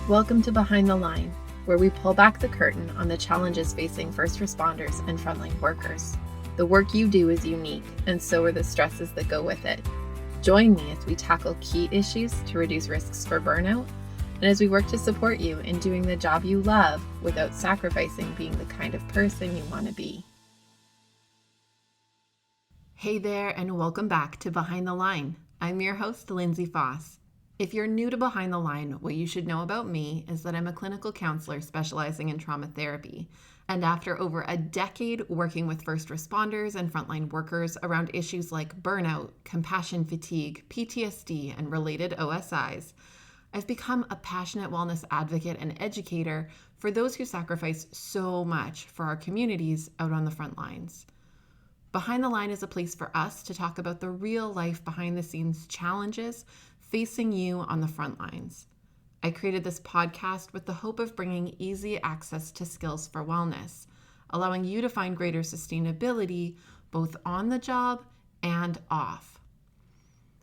Welcome to Behind the Line, where we pull back the curtain on the challenges facing first responders and frontline workers. The work you do is unique, and so are the stresses that go with it. Join me as we tackle key issues to reduce risks for burnout, and as we work to support you in doing the job you love without sacrificing being the kind of person you want to be. Hey there, and welcome back to Behind the Line. I'm your host, Lindsay Foss. If you're new to Behind the Line, what you should know about me is that I'm a clinical counselor specializing in trauma therapy. And after over a decade working with first responders and frontline workers around issues like burnout, compassion fatigue, PTSD, and related OSIs, I've become a passionate wellness advocate and educator for those who sacrifice so much for our communities out on the front lines. Behind the Line is a place for us to talk about the real life behind the scenes challenges facing you on the front lines. I created this podcast with the hope of bringing easy access to skills for wellness, allowing you to find greater sustainability both on the job and off.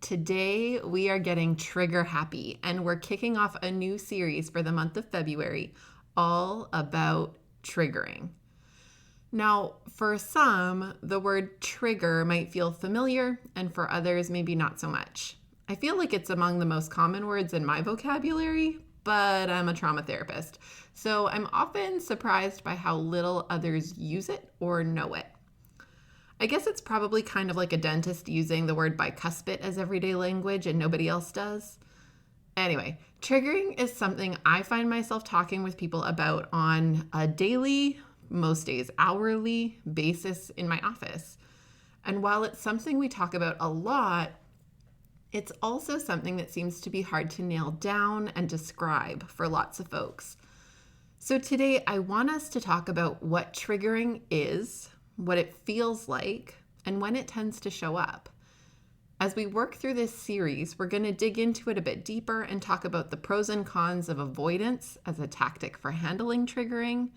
Today, we are getting trigger happy, and we're kicking off a new series for the month of February, all about triggering. Now, for some, the word trigger might feel familiar, and for others, maybe not so much. I feel like it's among the most common words in my vocabulary, but I'm a trauma therapist, so I'm often surprised by how little others use it or know it. I guess it's probably kind of like a dentist using the word bicuspid as everyday language and nobody else does. Anyway, triggering is something I find myself talking with people about on a daily, most days hourly basis in my office. And while it's something we talk about a lot, it's also something that seems to be hard to nail down and describe for lots of folks. So today I want us to talk about what triggering is, what it feels like, and when it tends to show up. As we work through this series, we're going to dig into it a bit deeper and talk about the pros and cons of avoidance as a tactic for handling triggering,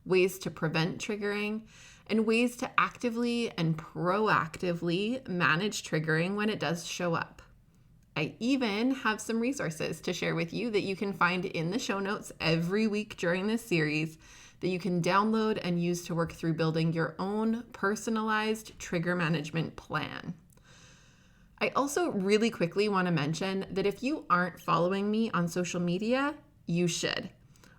ways to prevent triggering, and ways to actively and proactively manage triggering when it does show up. I even have some resources to share with you that you can find in the show notes every week during this series that you can download and use to work through building your own personalized trigger management plan. I also really quickly want to mention that if you aren't following me on social media, you should.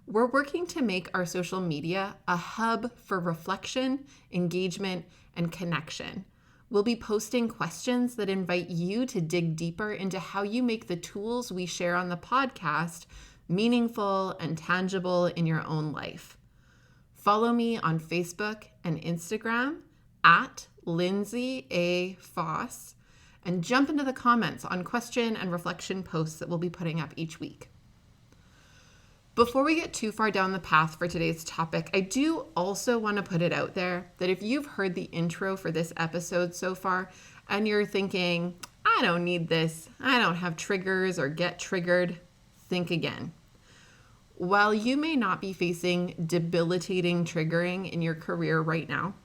We're working to make our social media a hub for reflection, engagement, and connection. We'll be posting questions that invite you to dig deeper into how you make the tools we share on the podcast meaningful and tangible in your own life. Follow me on Facebook and Instagram at Lindsay A. Foss and jump into the comments on question and reflection posts that we'll be putting up each week. Before we get too far down the path for today's topic, I do also want to put it out there that if you've heard the intro for this episode so far and you're thinking, I don't need this, I don't have triggers or get triggered, think again. While you may not be facing debilitating triggering in your career right now,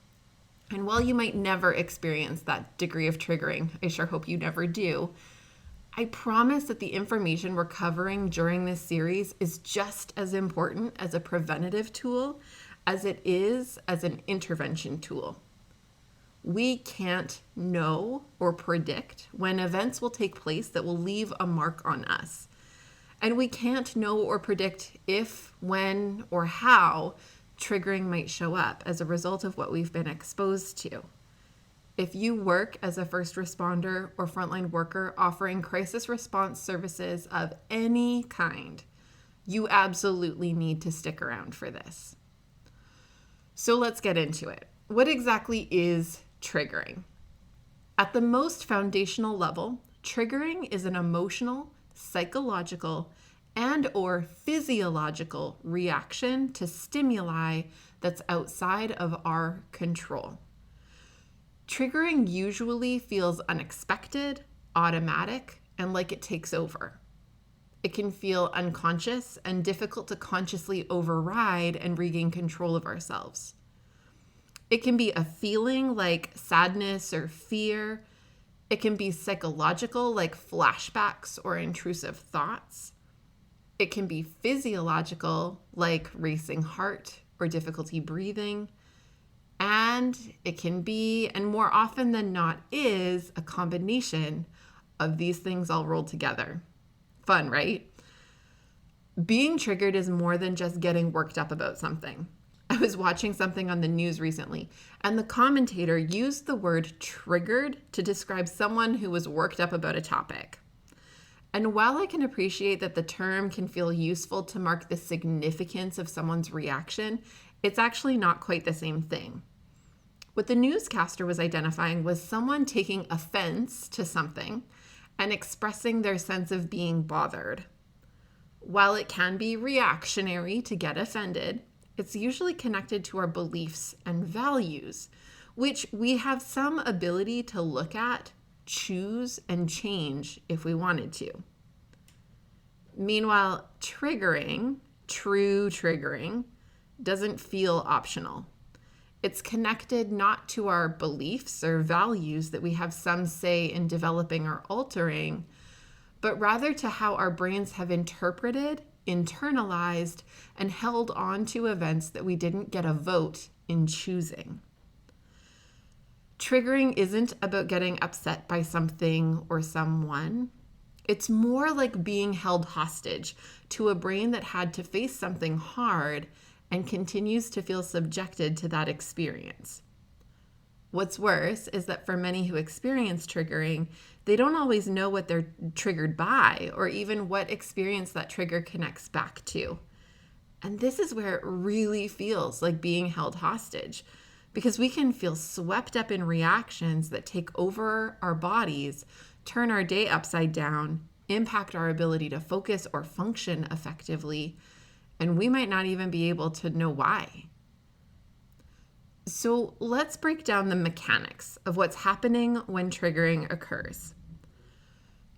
and while you might never experience that degree of triggering, I sure hope you never do, I promise that the information we're covering during this series is just as important as a preventative tool as it is as an intervention tool. We can't know or predict when events will take place that will leave a mark on us. And we can't know or predict if, when, or how triggering might show up as a result of what we've been exposed to. If you work as a first responder or frontline worker offering crisis response services of any kind, you absolutely need to stick around for this. So let's get into it. What exactly is triggering? At the most foundational level, triggering is an emotional, psychological, and/or physiological reaction to stimuli that's outside of our control. Triggering usually feels unexpected, automatic, and like it takes over. It can feel unconscious and difficult to consciously override and regain control of ourselves. It can be a feeling like sadness or fear. It can be psychological, like flashbacks or intrusive thoughts. It can be physiological, like racing heart or difficulty breathing. And it can be, and more often than not is, a combination of these things all rolled together. Fun, right? Being triggered is more than just getting worked up about something. I was watching something on the news recently, and the commentator used the word triggered to describe someone who was worked up about a topic. And while I can appreciate that the term can feel useful to mark the significance of someone's reaction, it's actually not quite the same thing. What the newscaster was identifying was someone taking offense to something and expressing their sense of being bothered. While it can be reactionary to get offended, it's usually connected to our beliefs and values, which we have some ability to look at, choose, and change if we wanted to. Meanwhile, true triggering, doesn't feel optional. It's connected not to our beliefs or values that we have some say in developing or altering, but rather to how our brains have interpreted, internalized, and held on to events that we didn't get a vote in choosing. Triggering isn't about getting upset by something or someone. It's more like being held hostage to a brain that had to face something hard and continues to feel subjected to that experience. What's worse is that for many who experience triggering, they don't always know what they're triggered by or even what experience that trigger connects back to. And this is where it really feels like being held hostage, because we can feel swept up in reactions that take over our bodies, turn our day upside down, impact our ability to focus or function effectively, and we might not even be able to know why. So let's break down the mechanics of what's happening when triggering occurs.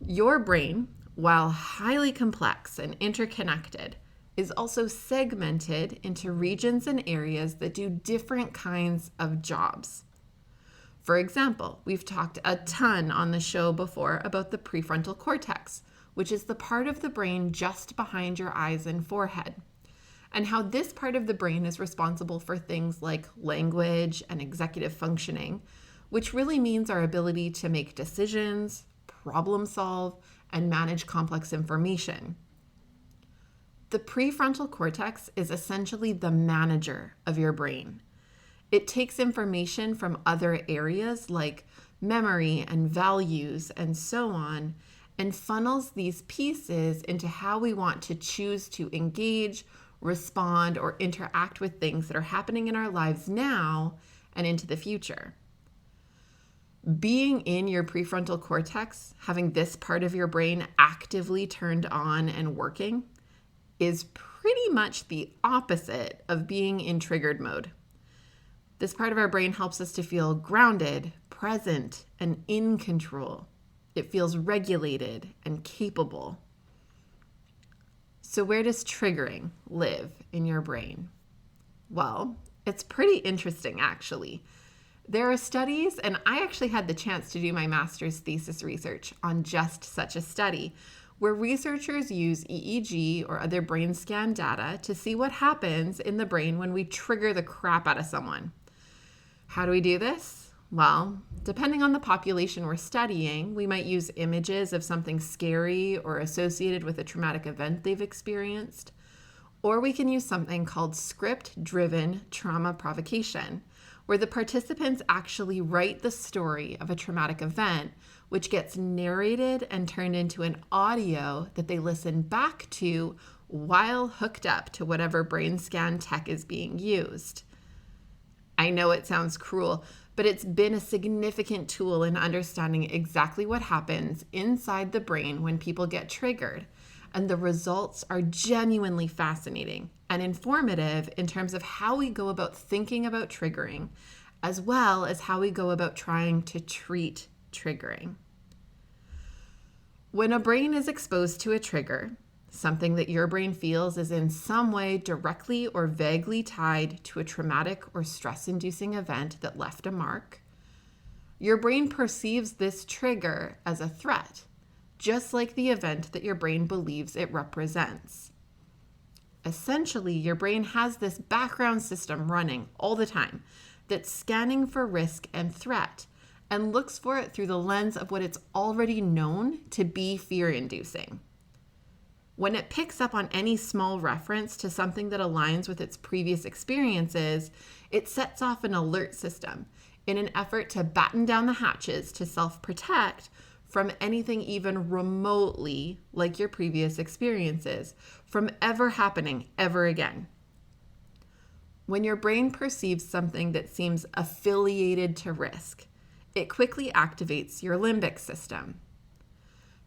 Your brain, while highly complex and interconnected, is also segmented into regions and areas that do different kinds of jobs. For example, we've talked a ton on the show before about the prefrontal cortex, which is the part of the brain just behind your eyes and forehead, and how this part of the brain is responsible for things like language and executive functioning, which really means our ability to make decisions, problem solve, and manage complex information. The prefrontal cortex is essentially the manager of your brain. It takes information from other areas like memory and values and so on, and funnels these pieces into how we want to choose to engage, respond, or interact with things that are happening in our lives now and into the future. Being in your prefrontal cortex, having this part of your brain actively turned on and working, is pretty much the opposite of being in triggered mode. This part of our brain helps us to feel grounded, present, and in control. It feels regulated and capable. So where does triggering live in your brain? Well, it's pretty interesting, actually. There are studies, and I actually had the chance to do my master's thesis research on just such a study, where researchers use EEG or other brain scan data to see what happens in the brain when we trigger the crap out of someone. How do we do this? Well, depending on the population we're studying, we might use images of something scary or associated with a traumatic event they've experienced, or we can use something called script-driven trauma provocation, where the participants actually write the story of a traumatic event, which gets narrated and turned into an audio that they listen back to while hooked up to whatever brain scan tech is being used. I know it sounds cruel, but it's been a significant tool in understanding exactly what happens inside the brain when people get triggered. And the results are genuinely fascinating and informative in terms of how we go about thinking about triggering, as well as how we go about trying to treat triggering. When a brain is exposed to a trigger, something that your brain feels is in some way directly or vaguely tied to a traumatic or stress-inducing event that left a mark, your brain perceives this trigger as a threat, just like the event that your brain believes it represents. Essentially, your brain has this background system running all the time that's scanning for risk and threat and looks for it through the lens of what it's already known to be fear-inducing. When it picks up on any small reference to something that aligns with its previous experiences, it sets off an alert system in an effort to batten down the hatches to self-protect from anything even remotely like your previous experiences from ever happening ever again. When your brain perceives something that seems affiliated to risk, it quickly activates your limbic system.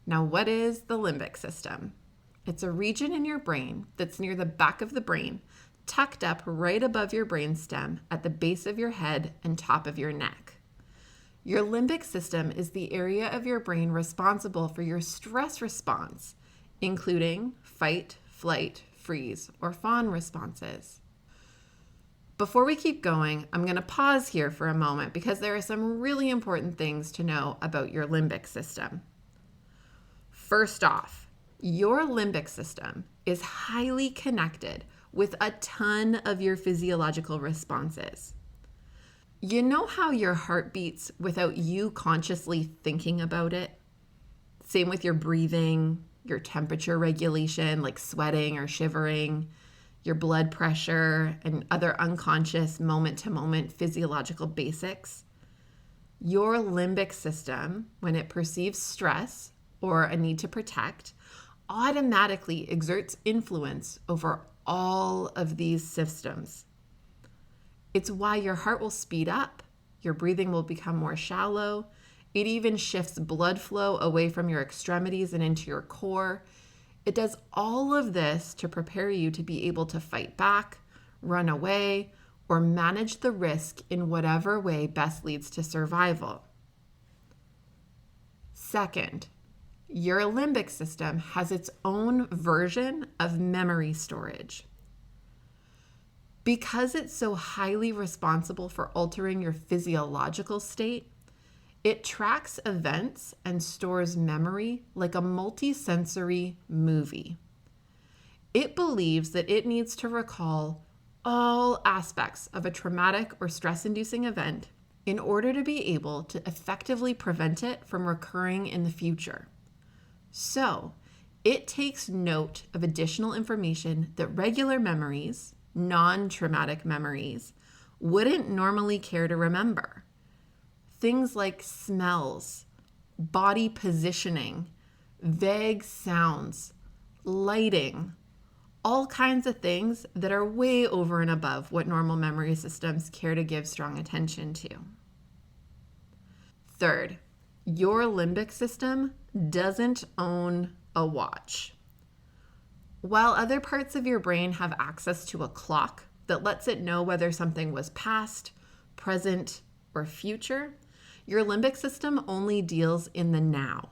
Now, what is the limbic system? It's a region in your brain that's near the back of the brain, tucked up right above your brainstem at the base of your head and top of your neck. Your limbic system is the area of your brain responsible for your stress response, including fight, flight, freeze, or fawn responses. Before we keep going, I'm going to pause here for a moment because there are some really important things to know about your limbic system. First off, your limbic system is highly connected with a ton of your physiological responses. You know how your heart beats without you consciously thinking about it? Same with your breathing, your temperature regulation, like sweating or shivering, your blood pressure, and other unconscious moment-to-moment physiological basics. Your limbic system, when it perceives stress or a need to protect, automatically exerts influence over all of these systems. It's why your heart will speed up, your breathing will become more shallow, it even shifts blood flow away from your extremities and into your core. It does all of this to prepare you to be able to fight back, run away, or manage the risk in whatever way best leads to survival. Second, your limbic system has its own version of memory storage. Because it's so highly responsible for altering your physiological state, it tracks events and stores memory like a multisensory movie. It believes that it needs to recall all aspects of a traumatic or stress-inducing event in order to be able to effectively prevent it from recurring in the future. So, it takes note of additional information that regular memories, non-traumatic memories, wouldn't normally care to remember. Things like smells, body positioning, vague sounds, lighting, all kinds of things that are way over and above what normal memory systems care to give strong attention to. Third, your limbic system doesn't own a watch. While other parts of your brain have access to a clock that lets it know whether something was past, present, or future, your limbic system only deals in the now.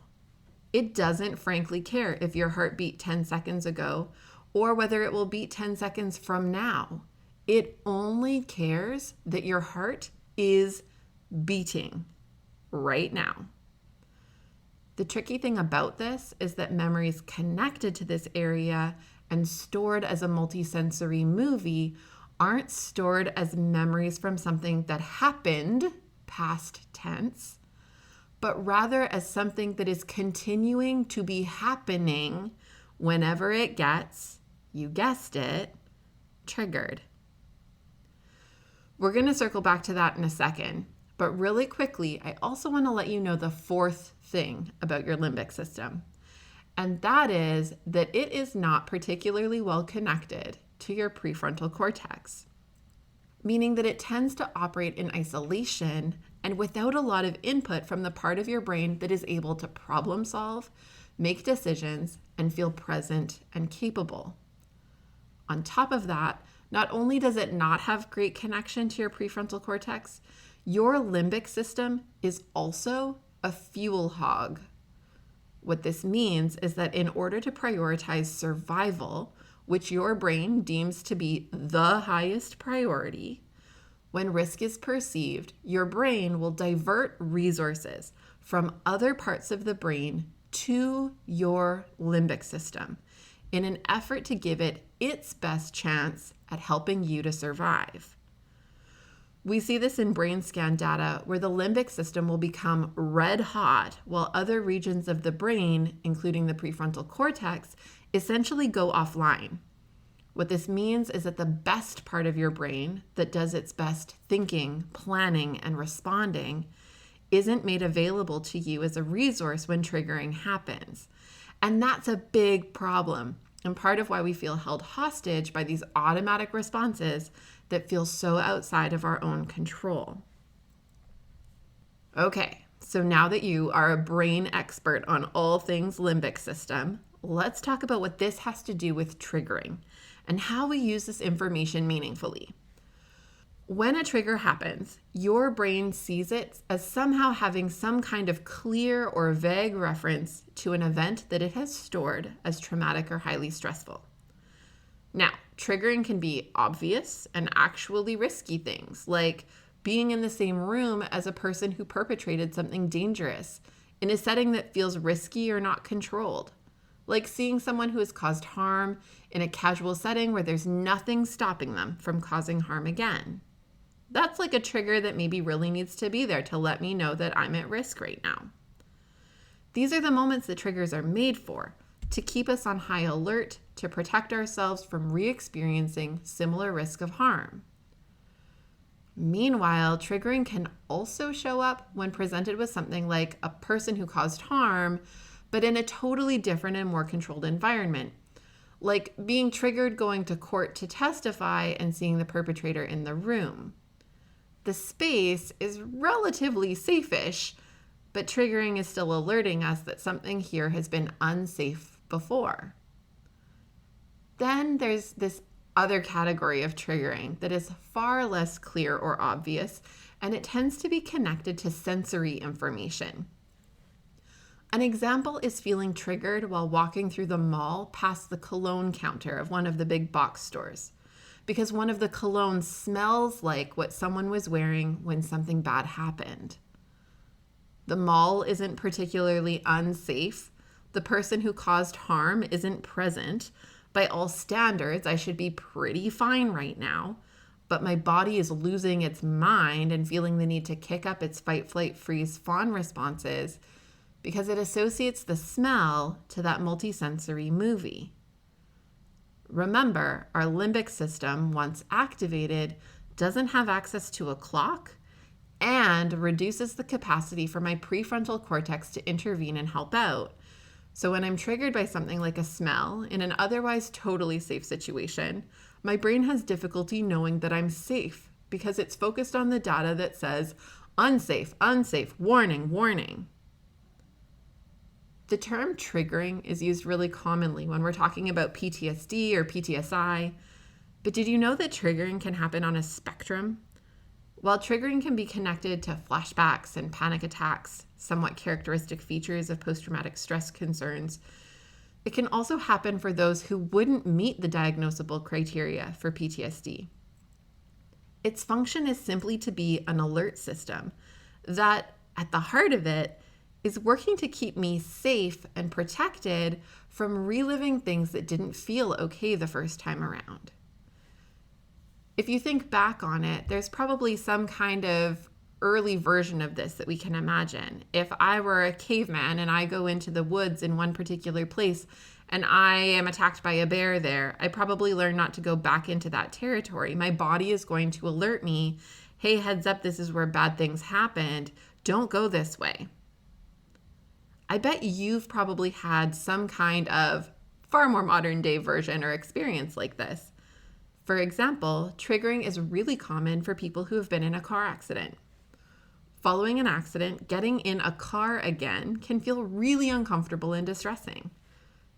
It doesn't frankly care if your heart beat 10 seconds ago or whether it will beat 10 seconds from now. It only cares that your heart is beating right now. The tricky thing about this is that memories connected to this area and stored as a multisensory movie aren't stored as memories from something that happened, past tense, but rather as something that is continuing to be happening whenever it gets, you guessed it, triggered. We're going to circle back to that in a second, but really quickly, I also want to let you know the fourth thing about your limbic system, and that is that it is not particularly well connected to your prefrontal cortex, meaning that it tends to operate in isolation and without a lot of input from the part of your brain that is able to problem solve, make decisions, and feel present and capable. On top of that, not only does it not have great connection to your prefrontal cortex, your limbic system is also a fuel hog. What this means is that in order to prioritize survival, which your brain deems to be the highest priority, when risk is perceived, your brain will divert resources from other parts of the brain to your limbic system in an effort to give it its best chance at helping you to survive. We see this in brain scan data where the limbic system will become red hot while other regions of the brain, including the prefrontal cortex, essentially go offline. What this means is that the best part of your brain that does its best thinking, planning, and responding isn't made available to you as a resource when triggering happens. And that's a big problem, and part of why we feel held hostage by these automatic responses that feel so outside of our own control. Okay, so now that you are a brain expert on all things limbic system, let's talk about what this has to do with triggering and how we use this information meaningfully. When a trigger happens, your brain sees it as somehow having some kind of clear or vague reference to an event that it has stored as traumatic or highly stressful. Now, triggering can be obvious and actually risky things, like being in the same room as a person who perpetrated something dangerous in a setting that feels risky or not controlled, like seeing someone who has caused harm in a casual setting where there's nothing stopping them from causing harm again. That's like a trigger that maybe really needs to be there to let me know that I'm at risk right now. These are the moments that triggers are made for, to keep us on high alert, to protect ourselves from re-experiencing similar risk of harm. Meanwhile, triggering can also show up when presented with something like a person who caused harm, but in a totally different and more controlled environment, like being triggered going to court to testify and seeing the perpetrator in the room. The space is relatively safe-ish, but triggering is still alerting us that something here has been unsafe before. Then there's this other category of triggering that is far less clear or obvious, and it tends to be connected to sensory information. An example is feeling triggered while walking through the mall past the cologne counter of one of the big box stores, because one of the colognes smells like what someone was wearing when something bad happened. The mall isn't particularly unsafe. The person who caused harm isn't present. By all standards, I should be pretty fine right now, but my body is losing its mind and feeling the need to kick up its fight, flight, freeze, fawn responses because it associates the smell to that multisensory movie. Remember, our limbic system, once activated, doesn't have access to a clock and reduces the capacity for my prefrontal cortex to intervene and help out. So when I'm triggered by something like a smell in an otherwise totally safe situation, my brain has difficulty knowing that I'm safe because it's focused on the data that says, unsafe, unsafe, warning, warning. The term triggering is used really commonly when we're talking about PTSD or PTSI, but did you know that triggering can happen on a spectrum? While triggering can be connected to flashbacks and panic attacks, somewhat characteristic features of post-traumatic stress concerns, it can also happen for those who wouldn't meet the diagnosable criteria for PTSD. Its function is simply to be an alert system that, at the heart of it, is working to keep me safe and protected from reliving things that didn't feel okay the first time around. If you think back on it, there's probably some kind of early version of this that we can imagine. If I were a caveman and I go into the woods in one particular place and I am attacked by a bear there, I probably learn not to go back into that territory. My body is going to alert me, hey, heads up, this is where bad things happened. Don't go this way. I bet you've probably had some kind of far more modern day version or experience like this. For example, triggering is really common for people who have been in a car accident. Following an accident, getting in a car again can feel really uncomfortable and distressing.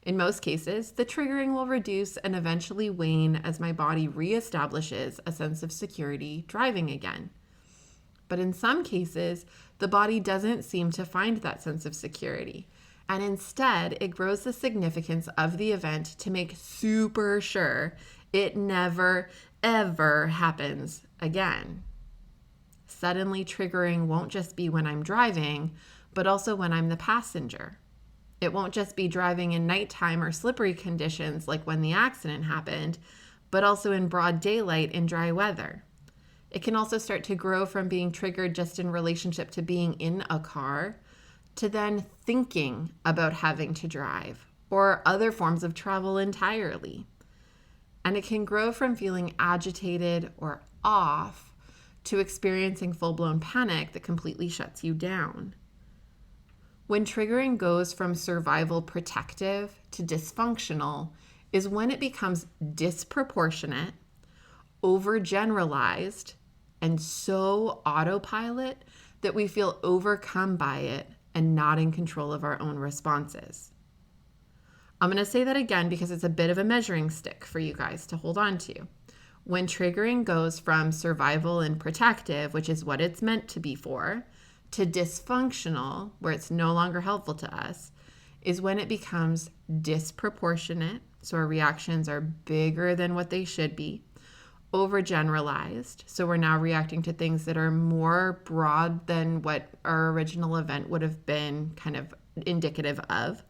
In most cases, the triggering will reduce and eventually wane as my body reestablishes a sense of security driving again. But in some cases, the body doesn't seem to find that sense of security, and instead it grows the significance of the event to make super sure it never, ever happens again. Suddenly triggering won't just be when I'm driving, but also when I'm the passenger. It won't just be driving in nighttime or slippery conditions like when the accident happened, but also in broad daylight in dry weather. It can also start to grow from being triggered just in relationship to being in a car to then thinking about having to drive or other forms of travel entirely. And it can grow from feeling agitated or off to experiencing full-blown panic that completely shuts you down. When triggering goes from survival protective to dysfunctional is when it becomes disproportionate, overgeneralized, and so autopilot that we feel overcome by it and not in control of our own responses. I'm going to say that again because it's a bit of a measuring stick for you guys to hold on to. When triggering goes from survival and protective, which is what it's meant to be for, to dysfunctional, where it's no longer helpful to us, is when it becomes disproportionate, so our reactions are bigger than what they should be, overgeneralized, so we're now reacting to things that are more broad than what our original event would have been kind of indicative of,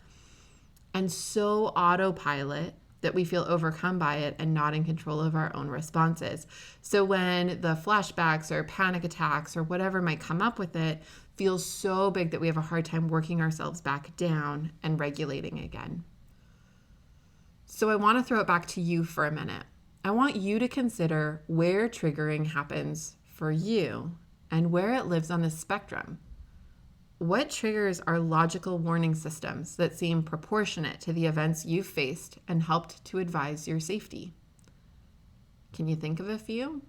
and so autopilot that we feel overcome by it and not in control of our own responses. So when the flashbacks or panic attacks or whatever might come up with it feels so big that we have a hard time working ourselves back down and regulating again. So I want to throw it back to you for a minute. I want you to consider where triggering happens for you and where it lives on the spectrum. What triggers are logical warning systems that seem proportionate to the events you've faced and helped to advise your safety? Can you think of a few?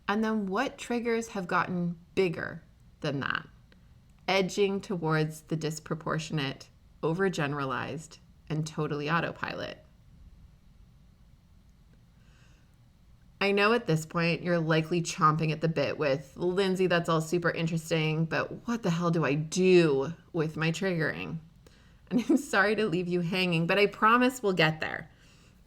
And then what triggers have gotten bigger than that, edging towards the disproportionate, overgeneralized, and totally autopilot? I know at this point you're likely chomping at the bit with, Lindsay, that's all super interesting, but what the hell do I do with my triggering? And I'm sorry to leave you hanging, but I promise we'll get there.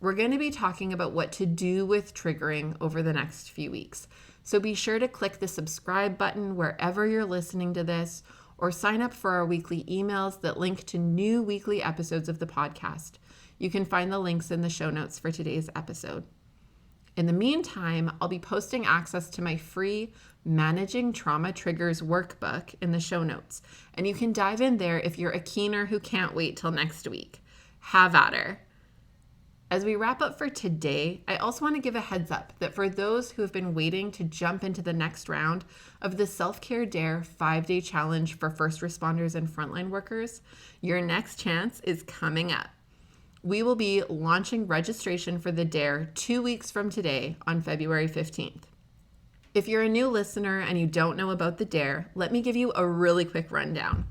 We're going to be talking about what to do with triggering over the next few weeks. So be sure to click the subscribe button wherever you're listening to this, or sign up for our weekly emails that link to new weekly episodes of the podcast. You can find the links in the show notes for today's episode. In the meantime, I'll be posting access to my free Managing Trauma Triggers workbook in the show notes, and you can dive in there if you're a keener who can't wait till next week. Have at her. As we wrap up for today, I also want to give a heads up that for those who have been waiting to jump into the next round of the Self-Care Dare 5-day challenge for first responders and frontline workers, your next chance is coming up. We will be launching registration for the Dare 2 weeks from today on February 15th. If you're a new listener and you don't know about the Dare, let me give you a really quick rundown.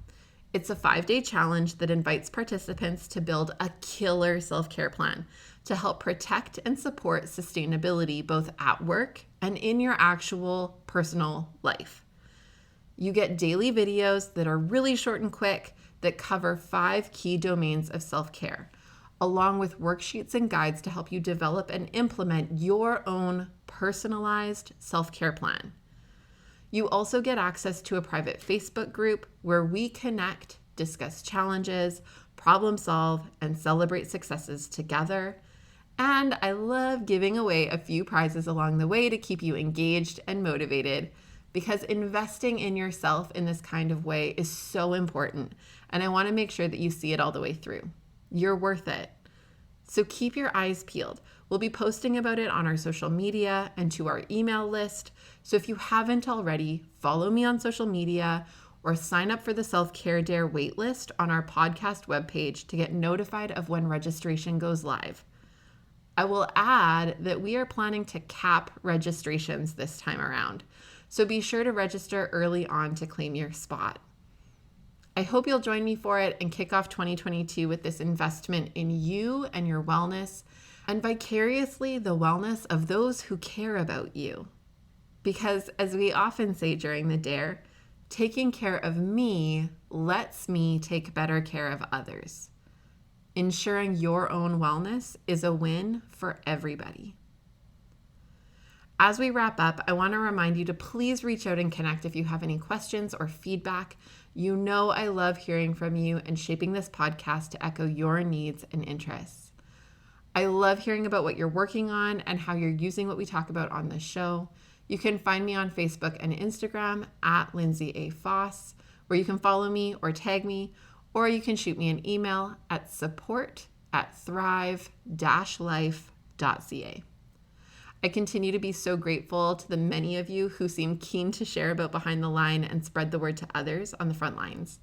It's a 5-day challenge that invites participants to build a killer self-care plan to help protect and support sustainability both at work and in your actual personal life. You get daily videos that are really short and quick that cover 5 key domains of self-care, along with worksheets and guides to help you develop and implement your own personalized self-care plan. You also get access to a private Facebook group where we connect, discuss challenges, problem solve, and celebrate successes together. And I love giving away a few prizes along the way to keep you engaged and motivated, because investing in yourself in this kind of way is so important, and I want to make sure that you see it all the way through. You're worth it. So keep your eyes peeled. We'll be posting about it on our social media and to our email list. So if you haven't already, follow me on social media or sign up for the Self-Care Dare waitlist on our podcast webpage to get notified of when registration goes live. I will add that we are planning to cap registrations this time around, so be sure to register early on to claim your spot. I hope you'll join me for it and kick off 2022 with this investment in you and your wellness, and vicariously the wellness of those who care about you. Because as we often say during the Dare, taking care of me lets me take better care of others. Ensuring your own wellness is a win for everybody. As we wrap up, I want to remind you to please reach out and connect if you have any questions or feedback. You know I love hearing from you and shaping this podcast to echo your needs and interests. I love hearing about what you're working on and how you're using what we talk about on this show. You can find me on Facebook and Instagram at Lindsay A. Foss, where you can follow me or tag me, or you can shoot me an email at support@thrive-life.ca. I continue to be so grateful to the many of you who seem keen to share about Behind the Line and spread the word to others on the front lines.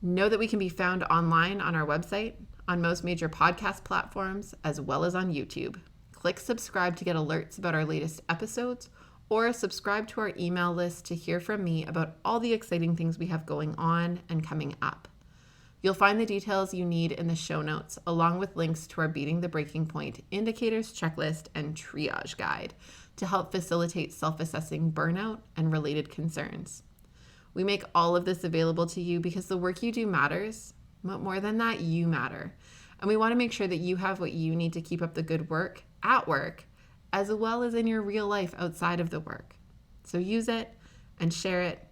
Know that we can be found online on our website, on most major podcast platforms, as well as on YouTube. Click subscribe to get alerts about our latest episodes, or subscribe to our email list to hear from me about all the exciting things we have going on and coming up. You'll find the details you need in the show notes, along with links to our Beating the Breaking Point indicators, checklist, and triage guide to help facilitate self-assessing burnout and related concerns. We make all of this available to you because the work you do matters, but more than that, you matter. And we want to make sure that you have what you need to keep up the good work at work, as well as in your real life outside of the work. So use it and share it.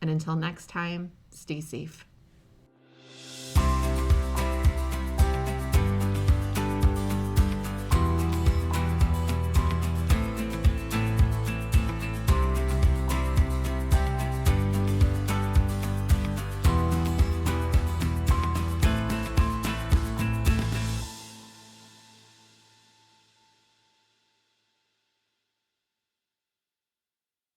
And until next time, stay safe.